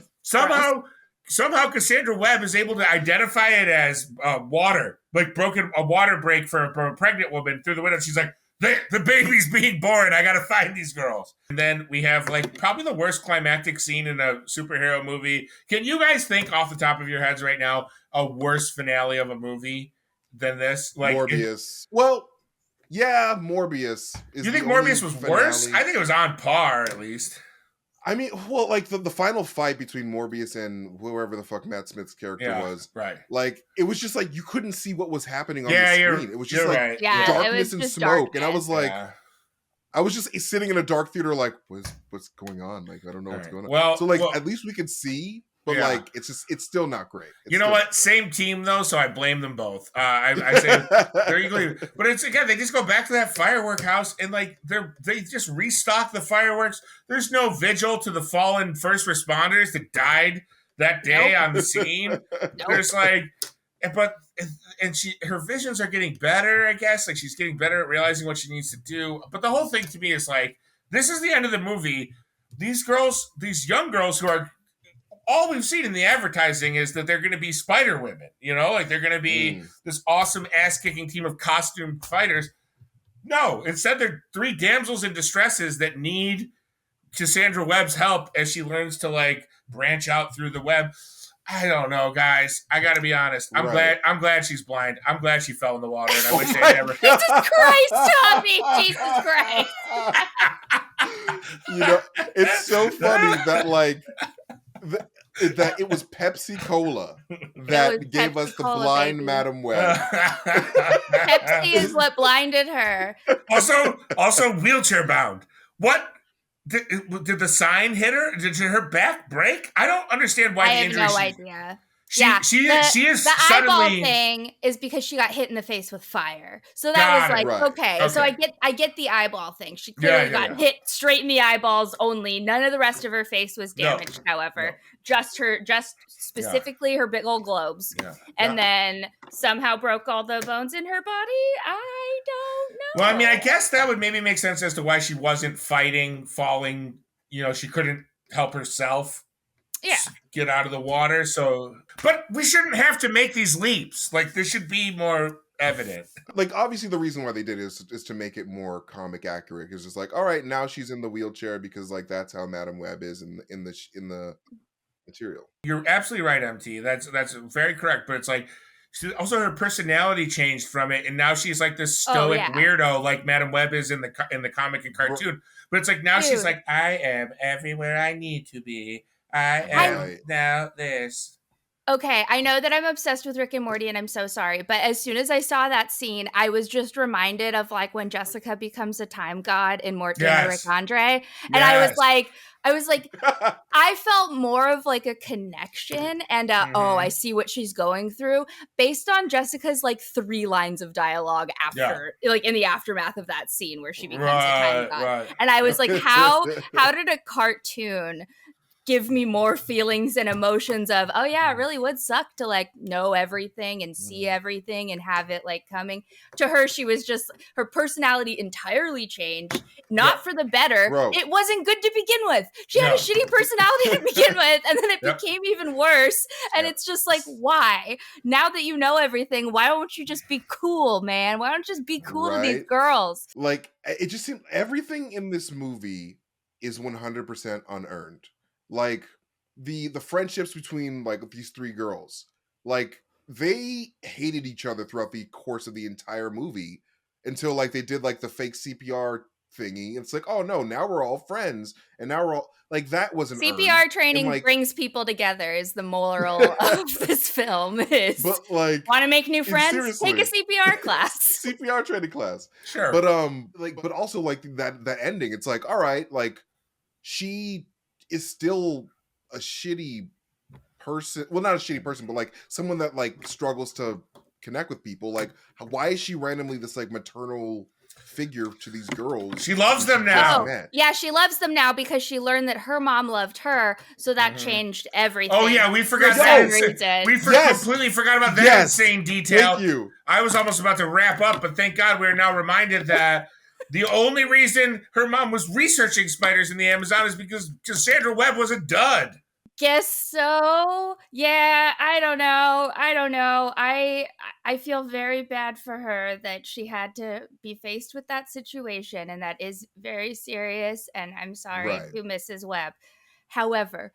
Cassandra Webb is able to identify it as water, like a water break for a pregnant woman through the window. She's like, the baby's being born. I got to find these girls. And then we have like probably the worst climactic scene in a superhero movie. Can you guys think off the top of your heads right now a worse finale of a movie than this? Like Morbius. Morbius. You think Morbius was worse? I think it was on par at least. I mean, well, like the final fight between Morbius and whoever the fuck Matt Smith's character was, right? Like it was just like you couldn't see what was happening on the screen. It was just like darkness and smoke, darkness. And I was like, I was just sitting in a dark theater, like, what's going on? Like, I don't know what's going on. Well, so like at least we could see. But like, it's still not great. You know what? Same team though, so I blame them both. I say they're equally, but it's again they just go back to that firework house and like they just restock the fireworks. There's no vigil to the fallen first responders that died that day on the scene. There's like, her visions are getting better. I guess like she's getting better at realizing what she needs to do. But the whole thing to me is like, this is the end of the movie. These young girls who are. All we've seen in the advertising is that they're going to be spider women, you know, like they're going to be this awesome ass-kicking team of costumed fighters. No, instead they're three damsels in distresses that need Cassandra Webb's help as she learns to like branch out through the web. I don't know, guys. I got to be honest. I'm glad she's blind. I'm glad she fell in the water, and I wish they never. Jesus Christ, Tommy! Jesus Christ! You know, it's so funny that like. That it was Pepsi Cola that gave us the blind baby. Madam Webb. Pepsi is what blinded her. Also wheelchair bound. What did the sign hit her? Did her back break? I don't understand why. I have no idea. She is the suddenly... eyeball thing is because she got hit in the face with fire. So that was like okay. So I get the eyeball thing. She clearly got hit straight in the eyeballs only. None of the rest of her face was damaged. However, just specifically her big old globes, and then somehow broke all the bones in her body. I don't know. Well, I mean, I guess that would maybe make sense as to why she wasn't falling. You know, she couldn't help herself. get out of the water. So, but we shouldn't have to make these leaps. Like, this should be more evident. Like, obviously the reason why they did it is to make it more comic accurate. It's just like, all right, now she's in the wheelchair because like that's how Madam Web is in the material. You're absolutely right, MT. That's very correct. But it's like, also her personality changed from it, and now she's like this stoic weirdo, like Madam Web is in the comic and cartoon. But it's like now she's like, I am everywhere I need to be. I am now this. Okay, I know that I'm obsessed with Rick and Morty, and I'm so sorry, but as soon as I saw that scene, I was just reminded of like when Jessica becomes a time god in Morty and Rick Andre, and I was like, I felt more of like a connection and I see what she's going through based on Jessica's like 3 lines of dialogue after, like in the aftermath of that scene where she becomes a time god, and I was like, how did a cartoon give me more feelings and emotions of, oh yeah, it really would suck to like know everything and see everything and have it like coming to her. She was just, her personality entirely changed, not for the better. Bro. It wasn't good to begin with. She had a shitty personality to begin with, and then it became even worse. And it's just like, why? Now that you know everything, why don't you just be cool, man? Why don't you just be cool to these girls? Like, it just seemed everything in this movie is 100% unearned. Like the friendships between like these 3 girls, like they hated each other throughout the course of the entire movie until like they did like the fake CPR thingy. It's like, oh no, now we're all friends, and now we're all like, that wasn't CPR earned. training and, like, brings people together is the moral of this film. Is but like, want to make new friends? Take a CPR class. CPR training class. Sure. But also like that ending. It's like, all right, like she is still a shitty person. Well, not a shitty person, but like someone that like struggles to connect with people. Like, why is she randomly this like maternal figure to these girls? She loves them now. Yeah, she loves them now because she learned that her mom loved her, so that changed everything. Oh yeah, we forgot that. We completely forgot about that insane detail. Thank you. I was almost about to wrap up, but thank God we're now reminded that the only reason her mom was researching spiders in the Amazon is because Cassandra Webb was a dud. Guess so. Yeah, I don't know. I feel very bad for her that she had to be faced with that situation, and that is very serious, and I'm sorry to Mrs. Webb. However,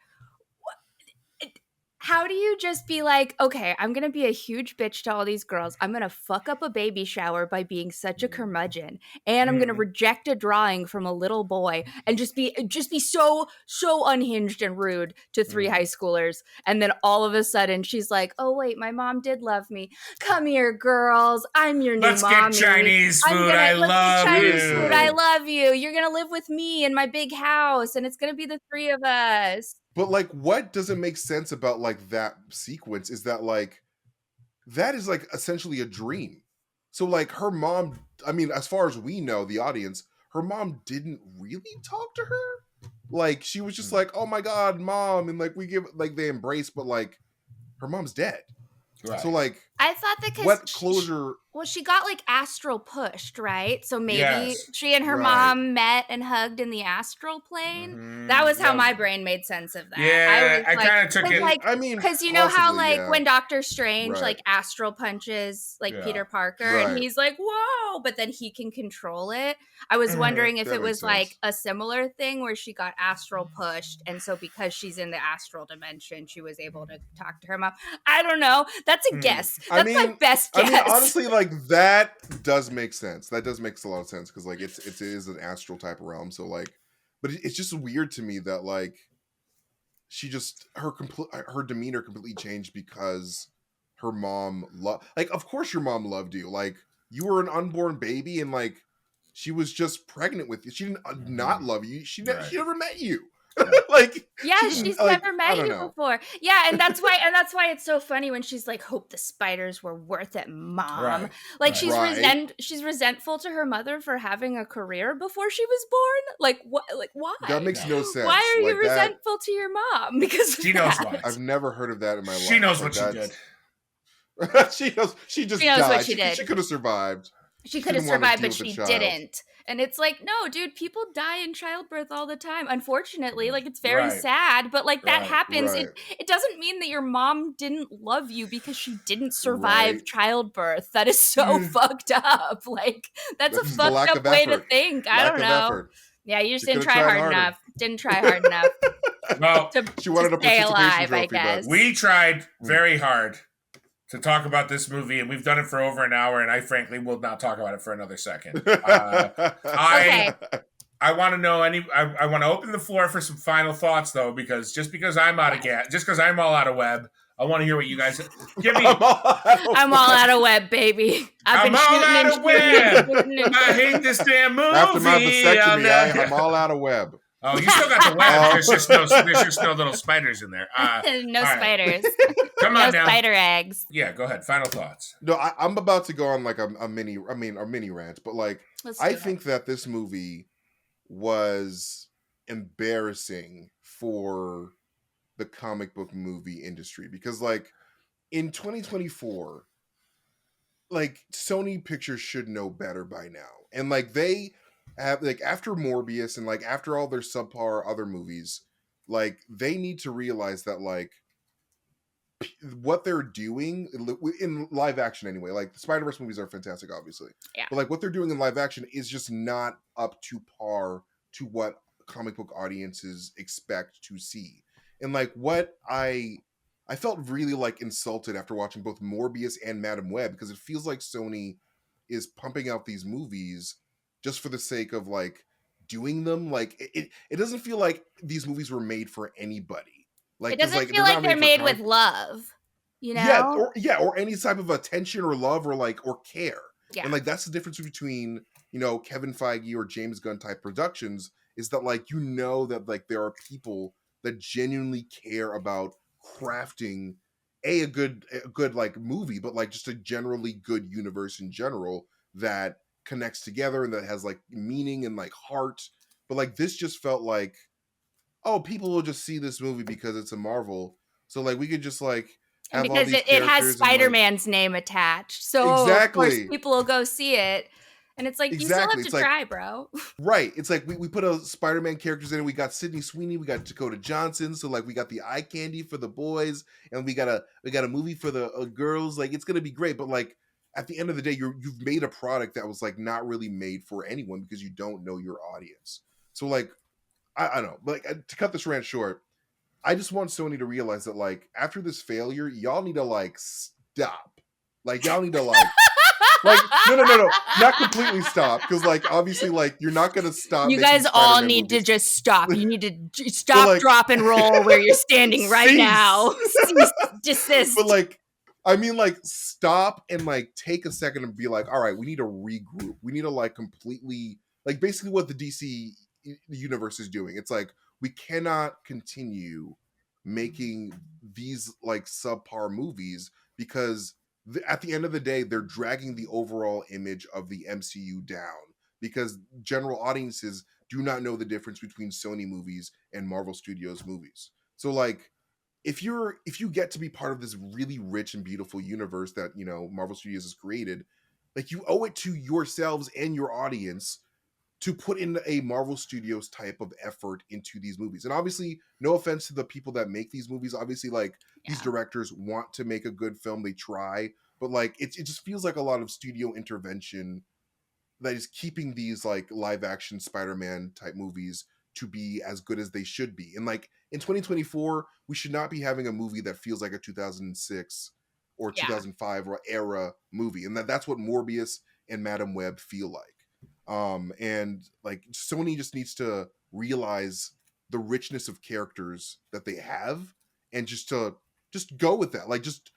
how do you just be like, okay, I'm going to be a huge bitch to all these girls. I'm going to fuck up a baby shower by being such a curmudgeon. And I'm going to reject a drawing from a little boy and just be so unhinged and rude to 3 high schoolers. And then all of a sudden she's like, oh wait, my mom did love me. Come here, girls. I'm your new mommy. Let's get Chinese food. I love you. You're going to live with me in my big house, and it's going to be the 3 of us. But like, what doesn't make sense about like that sequence is that like that is like essentially a dream. So like her mom, I mean, as far as we know, the audience, her mom didn't really talk to her. Like she was just like, oh my God, mom. And like they embrace, but like her mom's dead. Right. So like, I thought that because what closure? She got like astral pushed, right? So maybe she and her mom met and hugged in the astral plane. That was how my brain made sense of that. Yeah, I kind of took it. Like, I mean, because you know how like when Doctor Strange like astral punches like Peter Parker, and he's like, whoa, but then he can control it. I was wondering if it was like a similar thing where she got astral pushed, and so because she's in the astral dimension, she was able to talk to her mom. I don't know. That's a guess. That's my best guess. I mean, honestly, like that does make sense. That does make a lot of sense because like it is an astral type of realm. So like, but it's just weird to me that like she just her demeanor completely changed because her mom like, of course your mom loved you. Like you were an unborn baby and like she was just pregnant with you. She didn't not love you. She never met you. Like she's never met you before. Yeah, and that's why it's so funny when she's like, hope the spiders were worth it, mom. Like she's resentful to her mother for having a career before she was born. Like what? Like why? That makes no sense. Why are you resentful to your mom? Because she knows why. I've never heard of that in my life. She knows what she did. She knows. She just died. What she did. She could have survived. she She could have didn't want to survived, deal but with the she child. didn't. And it's like, no, dude, people die in childbirth all the time. Unfortunately, like it's very Right. sad, but like that Right. happens. Right. It doesn't mean that your mom didn't love you because she didn't survive Right. childbirth. That is so fucked up. Like that's a That's just the fucked lack up of way to effort. think. I Lack don't of know. effort. Yeah, you just She didn't could have try tried hard harder. enough. Didn't try hard enough Well, She wanted to a stay participation alive, I trophy, guess. but we tried very hard to talk about this movie, and we've done it for over an hour, and I frankly will not talk about it for another second. Okay. I want to know I want to open the floor for some final thoughts, though, because just because I'm out of gas, just because I'm all out of web, I want to hear what you guys give me. I'm all out of web, baby. I'm all out of web. I hate this damn movie. After my I'll vasectomy, never- I'm all out of web. Oh, you still got the web. There's just no little spiders in there. No all right. spiders. Come No on now. spider eggs. Yeah, go ahead. Final thoughts. No, I'm about to go on like a mini rant, but like Let's do I it. think that this movie was embarrassing for the comic book movie industry because like in 2024 like Sony Pictures should know better by now. And like they have like after Morbius and like after all their subpar other movies, like they need to realize that like what they're doing in live action anyway, like the Spider-Verse movies are fantastic obviously, Yeah. but like what they're doing in live action is just not up to par to what comic book audiences expect to see. And like what I felt really like insulted after watching both Morbius and Madam Web because it feels like Sony is pumping out these movies just for the sake of like doing them. Like it doesn't feel like these movies were made for anybody. Like It doesn't like, feel like not they're for made with love, you know? or any type of attention or love or like or care. Yeah. And like that's the difference between, you know, Kevin Feige or James Gunn type productions is that like you know that like there are people that genuinely care about crafting a good like movie, but like just a generally good universe in general that connects together and that has like meaning and like heart. But like this just felt like, oh, people will just see this movie because it's a Marvel. So like we could just like And have all because these it has characters and, like- Spider-Man's name attached. So of Exactly. course people will go see it. And it's like, you still Exactly. have to It's like- try, bro. Right. It's like we put a Spider-Man characters in it. We got Sydney Sweeney, we got Dakota Johnson. So like we got the eye candy for the boys, and we got a movie for the girls. Like it's gonna be great. But like at the end of the day, you've made a product that was like not really made for anyone because you don't know your audience. So like I don't know. Like to cut this rant short, I just want Sony to realize that like after this failure, y'all need to like stop. Like y'all need to like. Like no, not completely stop because like obviously like you're not gonna stop. You making guys all Spider-Man need to movies. just stop. You need to stop, like- drop, and roll where you're standing right Cease. now. Cease, desist. But like, I mean, like stop and like take a second and be like, all right, we need to regroup. We need to like completely like basically what the DC universe is doing. It's like we cannot continue making these like subpar movies because at the end of the day, they're dragging the overall image of the MCU down because general audiences do not know the difference between Sony movies and Marvel Studios movies. So like if you get to be part of this really rich and beautiful universe that, you know, Marvel Studios has created, like you owe it to yourselves and your audience to put in a Marvel Studios type of effort into these movies. And obviously, no offense to the people that make these movies. Obviously, like these directors want to make a good film. They try, but like it just feels like a lot of studio intervention that is keeping these like live action Spider-Man type movies to be as good as they should be. And like in 2024, we should not be having a movie that feels like a 2006 or 2005 or era movie. And that's what Morbius and Madam Web feel like. And like Sony just needs to realize the richness of characters that they have and just go with that. Like just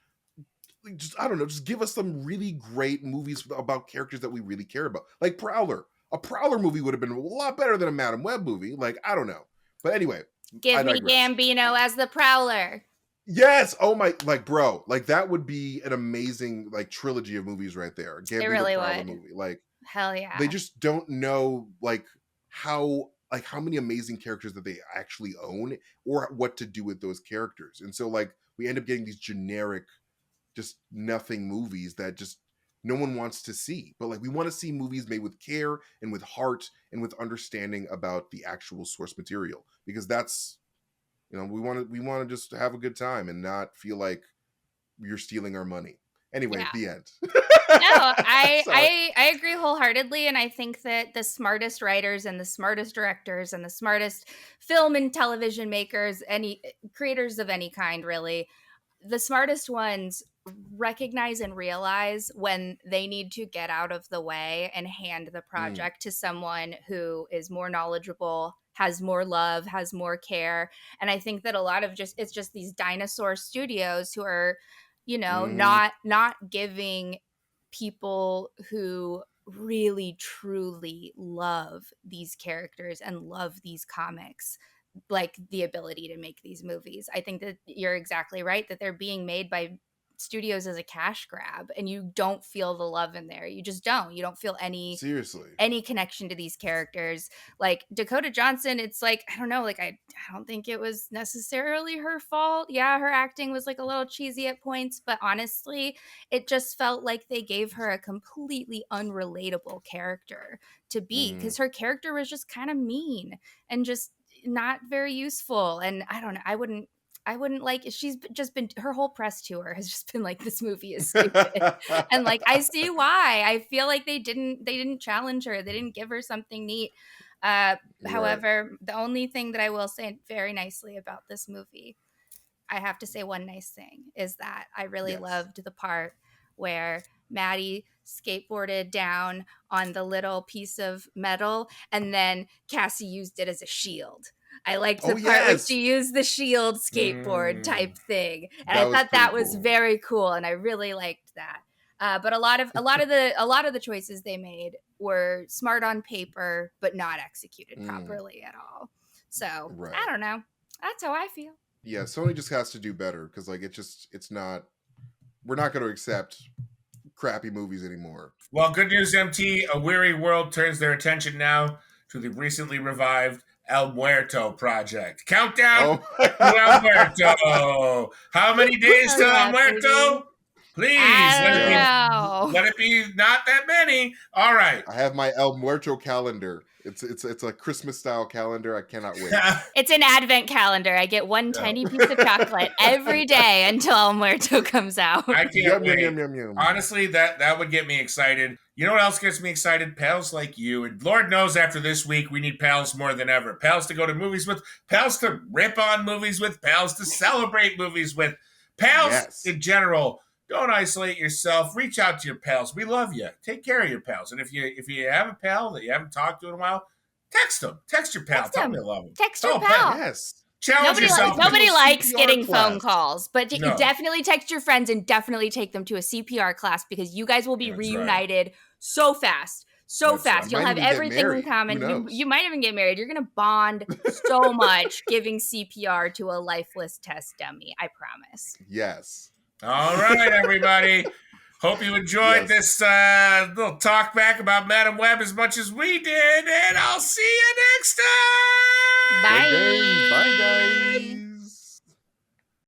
I don't know, just give us some really great movies about characters that we really care about. Like Prowler. A Prowler movie would have been a lot better than a Madam Web movie. Like, I don't know. But anyway. Give me Gambino as the Prowler. Yes. Oh my, like, bro, like that would be an amazing like trilogy of movies right there. Gambino, it really Prowler would. movie. Like, hell yeah. They just don't know like how many amazing characters that they actually own or what to do with those characters. And so like we end up getting these generic, just nothing movies that just no one wants to see. But like, we want to see movies made with care and with heart and with understanding about the actual source material, because that's, you know, we want to just have a good time and not feel like you're stealing our money. Anyway, Yeah. the end. No, So- I agree wholeheartedly, and I think that the smartest writers and the smartest directors and the smartest film and television makers, any creators of any kind, really, the smartest ones recognize and realize when they need to get out of the way and hand the project to someone who is more knowledgeable, has more love, has more care. And I think that a lot of it's just these dinosaur studios who are, you know, not giving people who really truly love these characters and love these comics like the ability to make these movies. I think that you're exactly right that they're being made by studios as a cash grab, and you don't feel the love in there. You just don't. You don't feel any seriously connection to these characters. Like Dakota Johnson, it's like, I don't know, like I don't think it was necessarily her fault. Yeah, her acting was like a little cheesy at points, but honestly, it just felt like they gave her a completely unrelatable character to be, because her character was just kind of mean and just not very useful. And I don't know, I wouldn't like, she's just been, her whole press tour has just been like, this movie is stupid. And like, I see why. I feel like they didn't challenge her. They didn't give her something neat. However, the only thing that I will say very nicely about this movie, I have to say one nice thing, is that I really loved the part where Maddie skateboarded down on the little piece of metal and then Cassie used it as a shield. I liked the part where she used the shield skateboard type thing, and I thought that was very cool, and I really liked that. But a lot of the choices they made were smart on paper, but not executed properly at all. So I don't know. That's how I feel. Yeah, Sony just has to do better, because like it's not. We're not going to accept crappy movies anymore. Well, good news, MT. A weary world turns their attention now to the recently revived El Muerto project. Countdown to El Muerto. How many days till El Muerto? Please, let it be not that many. All right. I have my El Muerto calendar. It's a Christmas style calendar. I cannot wait. It's an advent calendar. I get one tiny piece of chocolate every day until El Muerto comes out. I can't wait. Honestly, that would get me excited. You know what else gets me excited? Pals like you. And Lord knows after this week, we need pals more than ever. Pals to go to movies with, pals to rip on movies with, pals to celebrate movies with, pals in general. Don't isolate yourself. Reach out to your pals. We love you. Take care of your pals. And if you have a pal that you haven't talked to in a while, text them. Text your pal. Tell them you love them. Text your pal. Yes. Challenge yourself. Nobody likes getting phone calls, but you definitely text your friends and definitely take them to a CPR class, because you guys will be reunited so fast. So fast. You'll have everything in common. You might even get married. You're going to bond so much giving CPR to a lifeless test dummy. I promise. Yes. All right, everybody. Hope you enjoyed this little talk back about Madam Web as much as we did, and I'll see you next time. Bye. Bye, guys.